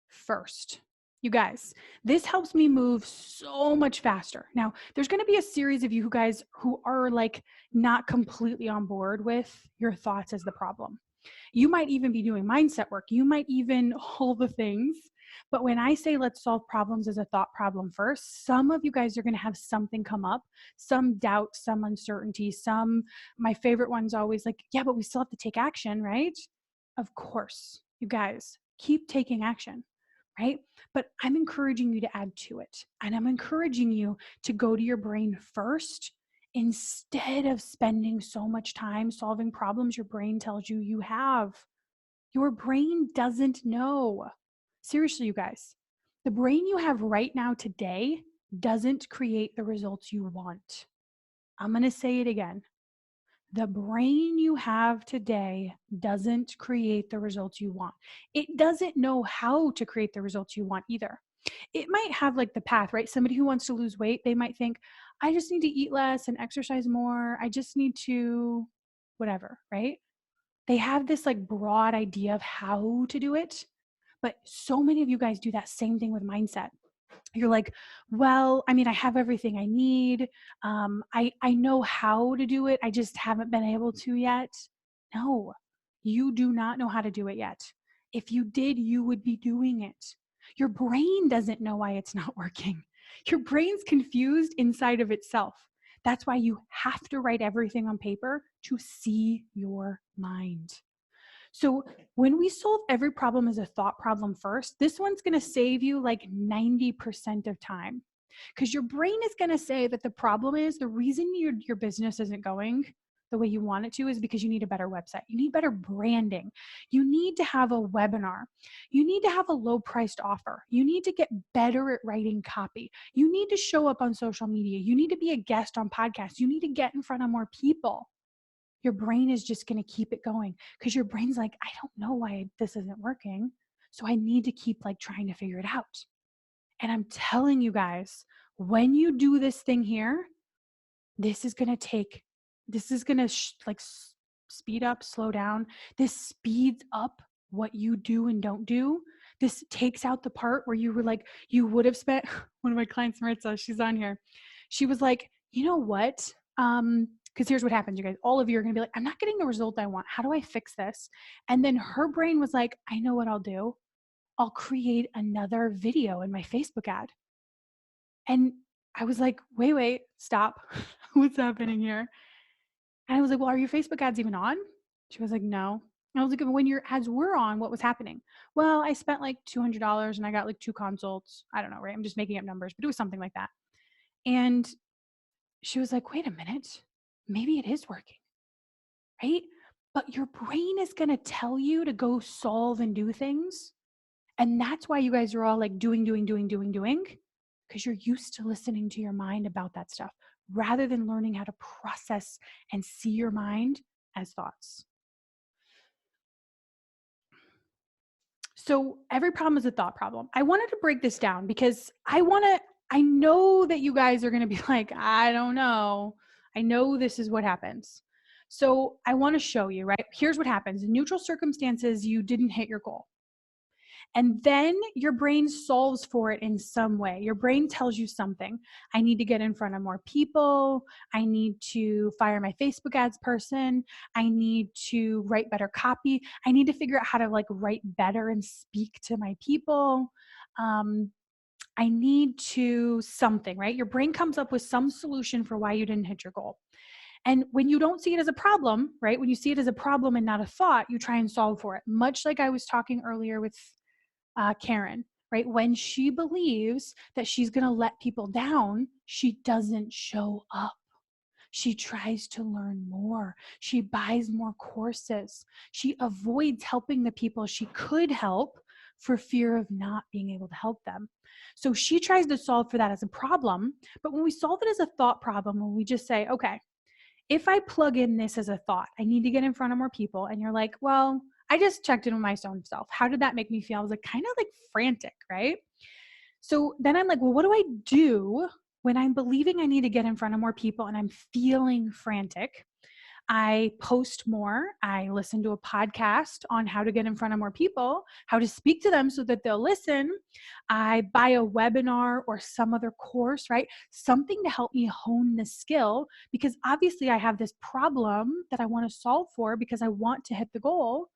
first. You guys, this helps me move so much faster. Now, there's going to be a series of you guys who are like not completely on board with your thoughts as the problem. You might even be doing mindset work. You might even all the things. But when I say let's solve problems as a thought problem first, some of you guys are going to have something come up, some doubt, some uncertainty, my favorite one's always like, yeah, but we still have to take action, right? Of course, you guys keep taking action, right? But I'm encouraging you to add to it. And I'm encouraging you to go to your brain first instead of spending so much time solving problems your brain tells you you have. Your brain doesn't know. Seriously, you guys, the brain you have right now today doesn't create the results you want. I'm going to say it again. The brain you have today doesn't create the results you want. It doesn't know how to create the results you want either. It might have like the path, right? Somebody who wants to lose weight, they might think, I just need to eat less and exercise more. I just need to whatever, right? They have this like broad idea of how to do it, but so many of you guys do that same thing with mindset. You're like, well, I mean, I have everything I need. I know how to do it. I just haven't been able to yet. No, you do not know how to do it yet. If you did, you would be doing it. Your brain doesn't know why it's not working. Your brain's confused inside of itself. That's why you have to write everything on paper to see your mind. So when we solve every problem as a thought problem first, this one's going to save you like 90% of time, because your brain is going to say that the problem is the reason your business isn't going the way you want it to is because you need a better website. You need better branding. You need to have a webinar. You need to have a low priced offer. You need to get better at writing copy. You need to show up on social media. You need to be a guest on podcasts. You need to get in front of more people. Your brain is just going to keep it going, because your brain's like, I don't know why this isn't working. So I need to keep like trying to figure it out. And I'm telling you guys, when you do this thing here, this is going to speed up, slow down. This speeds up what you do and don't do. This takes out the part where you were like, you would have spent, one of my clients, Maritza, she's on here. She was like, you know what? Because here's what happens, you guys. All of you are going to be like, I'm not getting the result I want. How do I fix this? And then her brain was like, I know what I'll do. I'll create another video in my Facebook ad. And I was like, wait, stop. What's happening here? And I was like, well, are your Facebook ads even on? She was like, no. And I was like, when your ads were on, what was happening? Well, I spent like $200 and I got like 2 consults. I don't know, right? I'm just making up numbers, but it was something like that. And she was like, wait a minute, maybe it is working, right? But your brain is going to tell you to go solve and do things. And that's why you guys are all like doing, because you're used to listening to your mind about that stuff rather than learning how to process and see your mind as thoughts. So every problem is a thought problem. I wanted to break this down because I know that you guys are going to be like, I don't know. I know this is what happens. So I want to show you, right? Here's what happens. In neutral circumstances, you didn't hit your goal. And then your brain solves for it in some way. Your brain tells you something. I need to get in front of more people. I need to fire my Facebook ads person. I need to write better copy. I need to figure out how to like write better and speak to my people. I need to something, right? Your brain comes up with some solution for why you didn't hit your goal. And when you don't see it as a problem, right? When you see it as a problem and not a thought, you try and solve for it. Much like I was talking earlier with Karen, right? When she believes that she's going to let people down, she doesn't show up. She tries to learn more. She buys more courses. She avoids helping the people she could help for fear of not being able to help them. So she tries to solve for that as a problem. But when we solve it as a thought problem, when we just say, okay, if I plug in this as a thought, I need to get in front of more people. And you're like, well, I just checked in with my own self. How did that make me feel? I was like, kind of like frantic, right? So then I'm like, well, what do I do when I'm believing I need to get in front of more people and I'm feeling frantic? I post more. I listen to a podcast on how to get in front of more people, how to speak to them so that they'll listen. I buy a webinar or some other course, right? Something to help me hone the skill, because obviously I have this problem that I want to solve for because I want to hit the goal.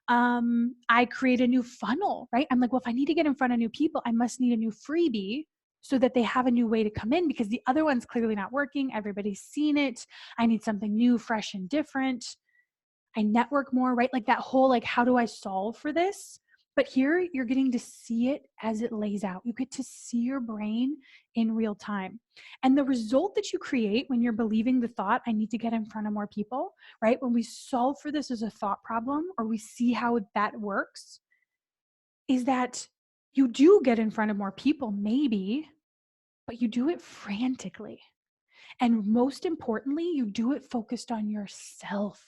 I create a new funnel, right? I'm like, well, if I need to get in front of new people, I must need a new freebie so that they have a new way to come in, because the other one's clearly not working. Everybody's seen it. I need something new, fresh, and different. I network more, right? Like that whole, like, how do I solve for this? But here you're getting to see it as it lays out. You get to see your brain in real time. And the result that you create when you're believing the thought, I need to get in front of more people, right? When we solve for this as a thought problem, or we see how that works, is that you do get in front of more people, maybe, but you do it frantically. And most importantly, you do it focused on yourself.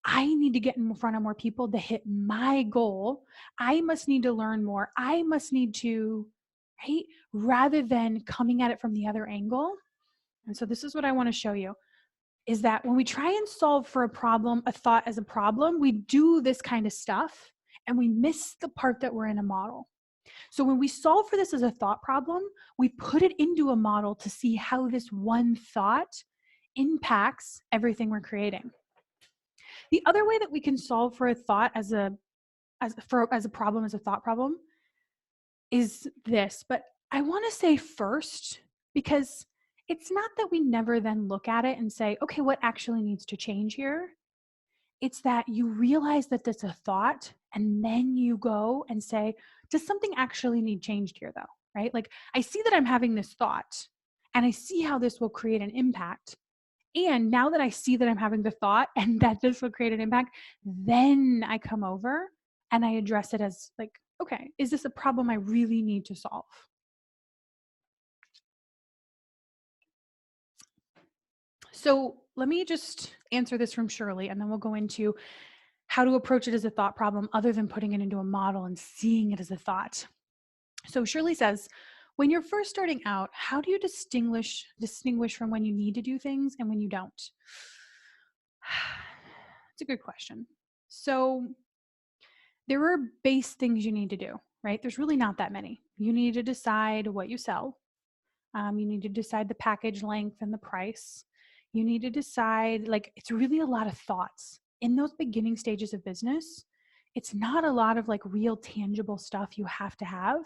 I need to get in front of more people to hit my goal. I must need to learn more. I must need to, right? Rather than coming at it from the other angle. And so this is what I want to show you. is that when we try and solve for a problem, a thought as a problem, we do this kind of stuff and we miss the part that we're in a model. So when we solve for this as a thought problem, we put it into a model to see how this one thought impacts everything we're creating. The other way that we can solve for a thought as a problem, as a thought problem, is this. But I want to say first, because it's not that we never then look at it and say, okay, what actually needs to change here? It's that you realize that that's a thought, and then you go and say, does something actually need changed here, though? Right? Like, I see that I'm having this thought, and I see how this will create an impact. And now that I see that I'm having the thought and that this will create an impact, then I come over and I address it as like, okay, is this a problem I really need to solve? So let me just answer this from Shirley, and then we'll go into how to approach it as a thought problem other than putting it into a model and seeing it as a thought. So Shirley says, when you're first starting out, how do you distinguish from when you need to do things and when you don't? It's a good question. So there are base things you need to do, right? There's really not that many. You need to decide what you sell. You need to decide the package length and the price. You need to decide, like, it's really a lot of thoughts. In those beginning stages of business, it's not a lot of like real tangible stuff you have to have.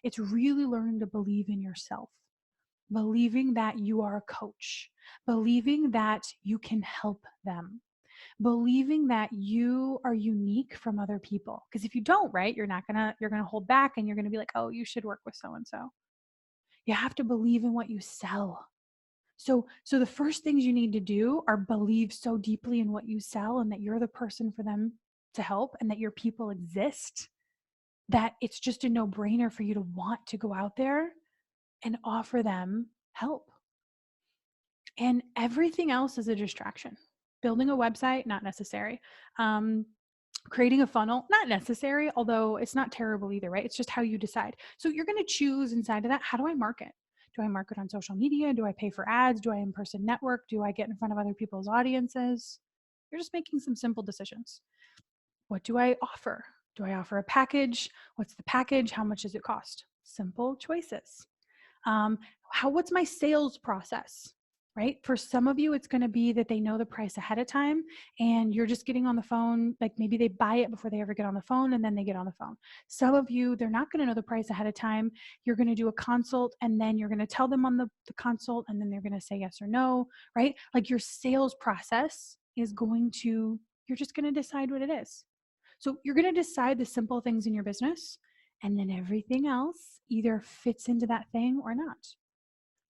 It's really learning to believe in yourself, believing that you are a coach, believing that you can help them, believing that you are unique from other people. Because if you don't, right, you're gonna hold back and you're gonna be like, oh, you should work with so and so. You have to believe in what you sell. So the first things you need to do are believe so deeply in what you sell and that you're the person for them to help and that your people exist, that it's just a no-brainer for you to want to go out there and offer them help. And everything else is a distraction. Building a website, not necessary. Creating a funnel, not necessary, although it's not terrible either, right? It's just how you decide. So you're going to choose inside of that, how do I market? Do I market on social media? Do I pay for ads? Do I in-person network? Do I get in front of other people's audiences? You're just making some simple decisions. What do I offer? Do I offer a package? What's the package? How much does it cost? Simple choices. Um, what's my sales process? Right? For some of you, it's going to be that they know the price ahead of time and you're just getting on the phone. Like maybe they buy it before they ever get on the phone and then they get on the phone. Some of you, they're not going to know the price ahead of time. You're going to do a consult and then you're going to tell them on the consult and then they're going to say yes or no, right? Like your sales process is you're just going to decide what it is. So you're going to decide the simple things in your business and then everything else either fits into that thing or not.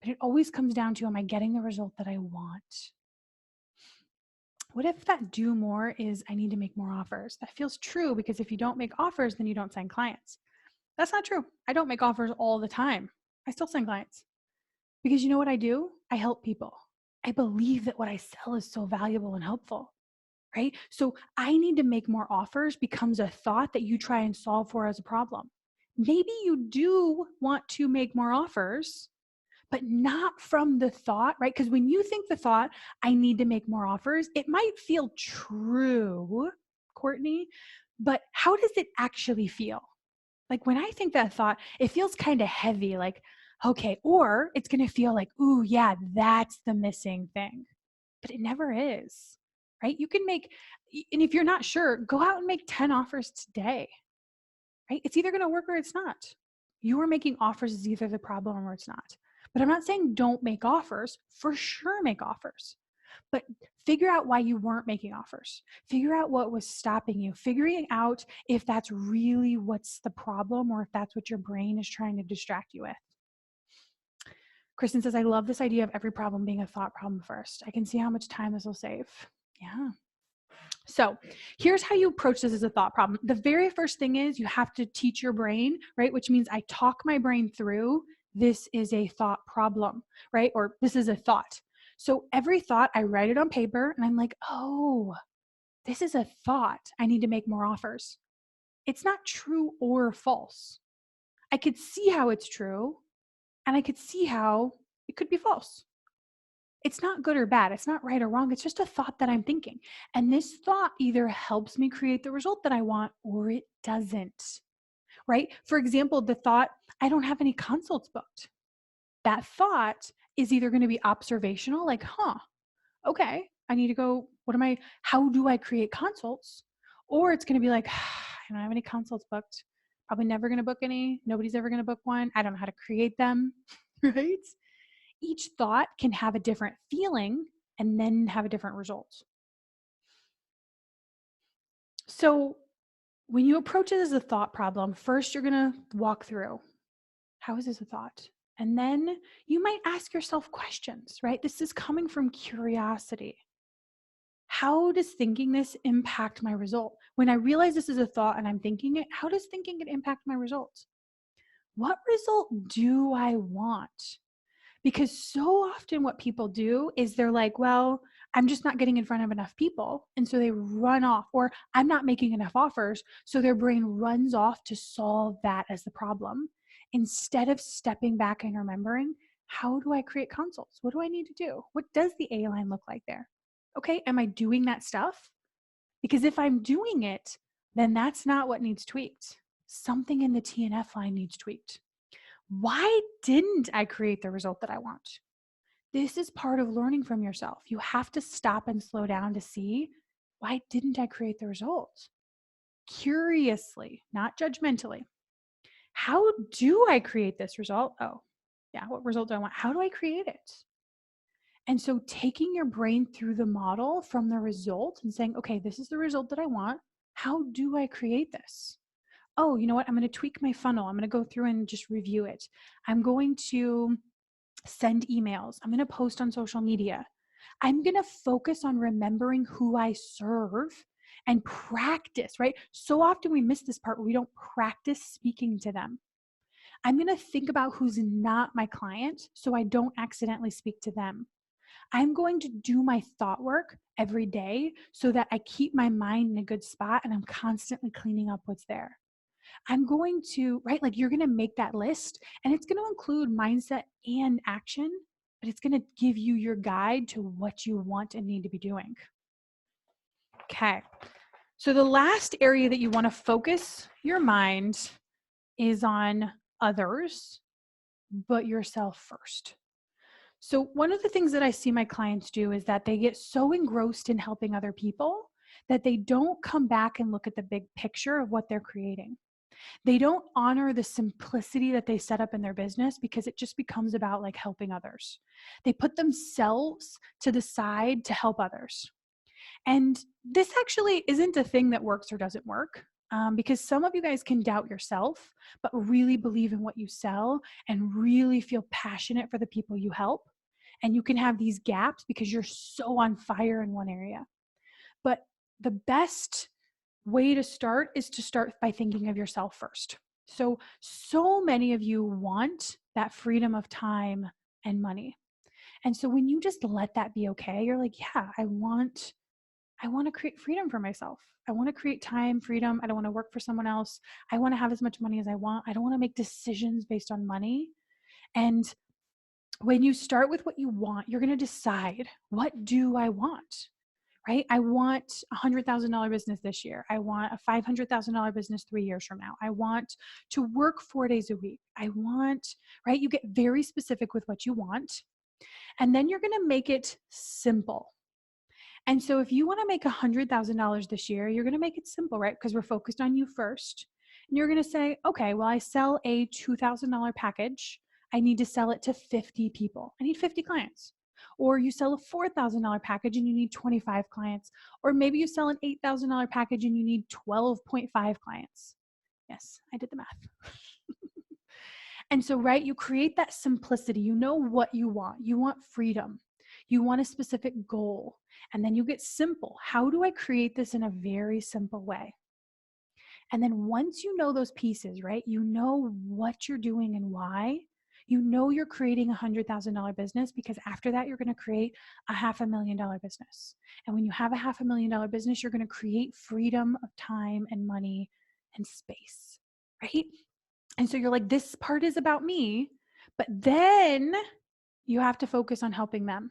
But it always comes down to, am I getting the result that I want? What if that do more is I need to make more offers? That feels true because if you don't make offers, then you don't sign clients. That's not true. I don't make offers all the time. I still sign clients because you know what I do? I help people. I believe that what I sell is so valuable and helpful, right? So I need to make more offers becomes a thought that you try and solve for as a problem. Maybe you do want to make more offers, but not from the thought, right? Because when you think the thought, I need to make more offers, it might feel true, Courtney, but how does it actually feel? Like when I think that thought, it feels kind of heavy, like, okay, or it's going to feel like, ooh, yeah, that's the missing thing. But it never is, right? You can make, and if you're not sure, go out and make 10 offers today, right? It's either going to work or it's not. You are making offers is either the problem or it's not. But I'm not saying don't make offers. For sure, make offers. But figure out why you weren't making offers. Figure out what was stopping you. Figuring out if that's really what's the problem or if that's what your brain is trying to distract you with. Kristen says, I love this idea of every problem being a thought problem first. I can see how much time this will save. Yeah. So here's how you approach this as a thought problem. The very first thing is you have to teach your brain, right? Which means I talk my brain through, this is a thought problem, right? Or this is a thought. So every thought, I write it on paper and I'm like, oh, this is a thought. I need to make more offers. It's not true or false. I could see how it's true and I could see how it could be false. It's not good or bad. It's not right or wrong. It's just a thought that I'm thinking. And this thought either helps me create the result that I want or it doesn't, right? For example, the thought, I don't have any consults booked. That thought is either going to be observational, like, okay, I need to go, how do I create consults? Or it's going to be like, I don't have any consults booked. Probably never going to book any. Nobody's ever going to book one. I don't know how to create them, right? Each thought can have a different feeling and then have a different result. So when you approach it as a thought problem, first you're going to walk through, how is this a thought? And then you might ask yourself questions, right? This is coming from curiosity. How does thinking this impact my result? When I realize this is a thought and I'm thinking it, how does thinking it impact my results? What result do I want? Because so often what people do is they're like, well, I'm just not getting in front of enough people. And so they run off, or I'm not making enough offers. So their brain runs off to solve that as the problem instead of stepping back and remembering, how do I create consults? What do I need to do? What does the A line look like there? Okay, am I doing that stuff? Because if I'm doing it, then that's not what needs tweaked. Something in the TNF line needs tweaked. Why didn't I create the result that I want? This is part of learning from yourself. You have to stop and slow down to see, why didn't I create the result? Curiously, not judgmentally. How do I create this result? Oh, yeah, what result do I want? How do I create it? And so taking your brain through the model from the result and saying, okay, this is the result that I want. How do I create this? Oh, you know what? I'm going to tweak my funnel. I'm going to go through and just review it. I'm going to send emails. I'm going to post on social media. I'm going to focus on remembering who I serve and practice, right? So often we miss this part where we don't practice speaking to them. I'm going to think about who's not my client so I don't accidentally speak to them. I'm going to do my thought work every day so that I keep my mind in a good spot and I'm constantly cleaning up what's there. I'm going to, right? Like you're going to make that list and it's going to include mindset and action, but it's going to give you your guide to what you want and need to be doing. Okay. So the last area that you want to focus your mind is on others, but yourself first. So one of the things that I see my clients do is that they get so engrossed in helping other people that they don't come back and look at the big picture of what they're creating. They don't honor the simplicity that they set up in their business because it just becomes about like helping others. They put themselves to the side to help others. And this actually isn't a thing that works or doesn't work. Because some of you guys can doubt yourself, but really believe in what you sell and really feel passionate for the people you help. And you can have these gaps because you're so on fire in one area. But the best way to start is to start by thinking of yourself first. So many of you want that freedom of time and money. And so when you just let that be okay, you're like, yeah, I want to create freedom for myself. I want to create time, freedom. I don't want to work for someone else. I want to have as much money as I want. I don't want to make decisions based on money. And when you start with what you want, you're going to decide, what do I want? Right? I want $100,000 business this year. I want a $500,000 business 3 years from now. I want to work 4 days a week. I want, right? You get very specific with what you want. And then you're going to make it simple. And so if you want to make $100,000 this year, you're going to make it simple, right? Because we're focused on you first. And you're going to say, okay, well, I sell a $2,000 package. I need to sell it to 50 people. I need 50 clients. Or you sell a $4,000 package and you need 25 clients. Or maybe you sell an $8,000 package and you need 12.5 clients. Yes, I did the math. And so, right, you create that simplicity. You know what you want. You want freedom. You want a specific goal. And then you get simple. How do I create this in a very simple way? And then once you know those pieces, right, you know what you're doing and why. You know you're creating $100,000 business because after that, you're going to create a $500,000 business. And when you have a $500,000 business, you're going to create freedom of time and money and space, right? And so you're like, this part is about me, but then you have to focus on helping them.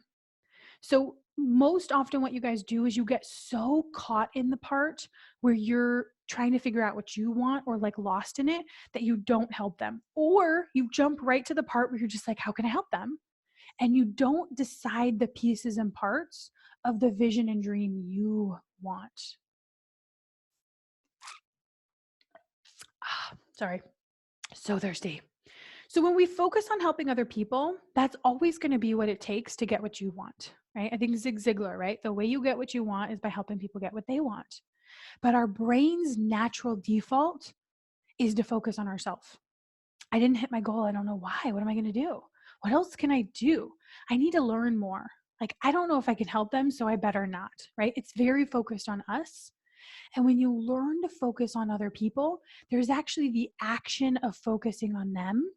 So most often what you guys do is you get so caught in the part where you're trying to figure out what you want or like lost in it that you don't help them. Or you jump right to the part where you're just like, how can I help them? And you don't decide the pieces and parts of the vision and dream you want. Sorry, so thirsty. So when we focus on helping other people, that's always going to be what it takes to get what you want, right? I think Zig Ziglar, right? The way you get what you want is by helping people get what they want. But our brain's natural default is to focus on ourselves. I didn't hit my goal. I don't know why. What am I going to do? What else can I do? I need to learn more. Like, I don't know if I can help them, so I better not, right? It's very focused on us. And when you learn to focus on other people, there's actually the action of focusing on them.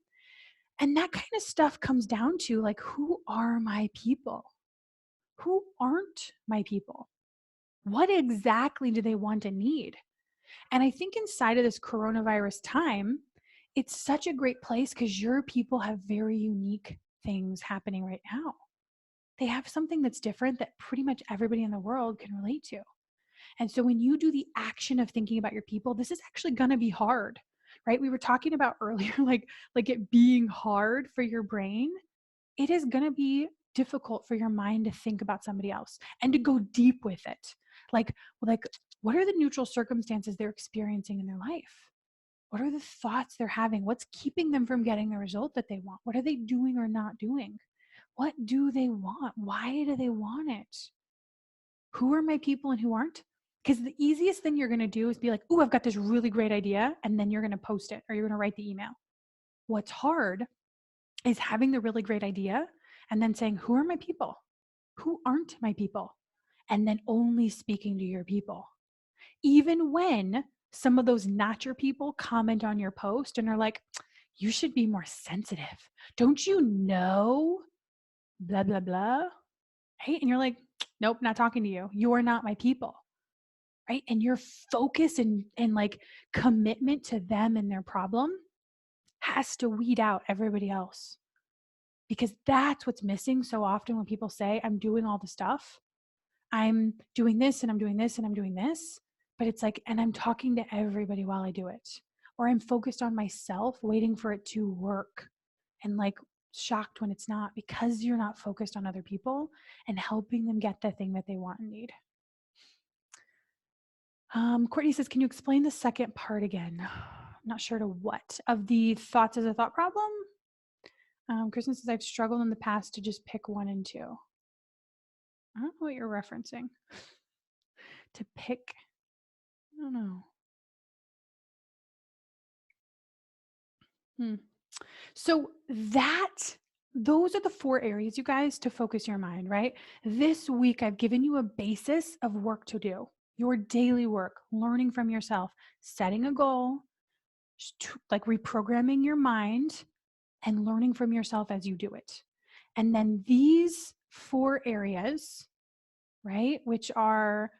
And that kind of stuff comes down to like, who are my people? Who aren't my people? What exactly do they want and need? And I think inside of this coronavirus time, it's such a great place because your people have very unique things happening right now. They have something that's different that pretty much everybody in the world can relate to. And so when you do the action of thinking about your people, this is actually going to be hard, right? We were talking about earlier, like it being hard for your brain. It is going to be difficult for your mind to think about somebody else and to go deep with it. Like, what are the neutral circumstances they're experiencing in their life? What are the thoughts they're having? What's keeping them from getting the result that they want? What are they doing or not doing? What do they want? Why do they want it? Who are my people and who aren't? Because the easiest thing you're going to do is be like, oh, I've got this really great idea. And then you're going to post it or you're going to write the email. What's hard is having the really great idea and then saying, who are my people? Who aren't my people? And then only speaking to your people. Even when some of those not your people comment on your post and are like, you should be more sensitive. Don't you know? Blah, blah, blah. Right? And you're like, nope, not talking to you. You're not my people. Right? And your focus and like commitment to them and their problem has to weed out everybody else. Because that's what's missing so often when people say, I'm doing all the stuff. I'm doing this and I'm doing this and I'm doing this. But it's like, and I'm talking to everybody while I do it. Or I'm focused on myself, waiting for it to work and like shocked when it's not because you're not focused on other people and helping them get the thing that they want and need. Courtney says, can you explain the second part again? I'm not sure to what. Of the thoughts as a thought problem? Kristen says, I've struggled in the past to just pick one and two. I don't know what you're referencing. To pick, I don't know. So those are the 4 areas, you guys, to focus your mind, right? This week, I've given you a basis of work to do, your daily work, learning from yourself, setting a goal, like reprogramming your mind and learning from yourself as you do it. And then these 4 areas, right, which are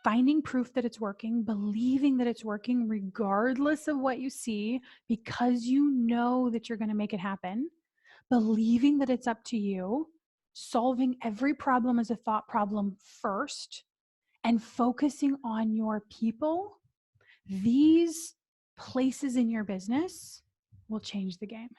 finding proof that it's working, believing that it's working regardless of what you see, because you know that you're going to make it happen, believing that it's up to you, solving every problem as a thought problem first, and focusing on your people. These places in your business will change the game.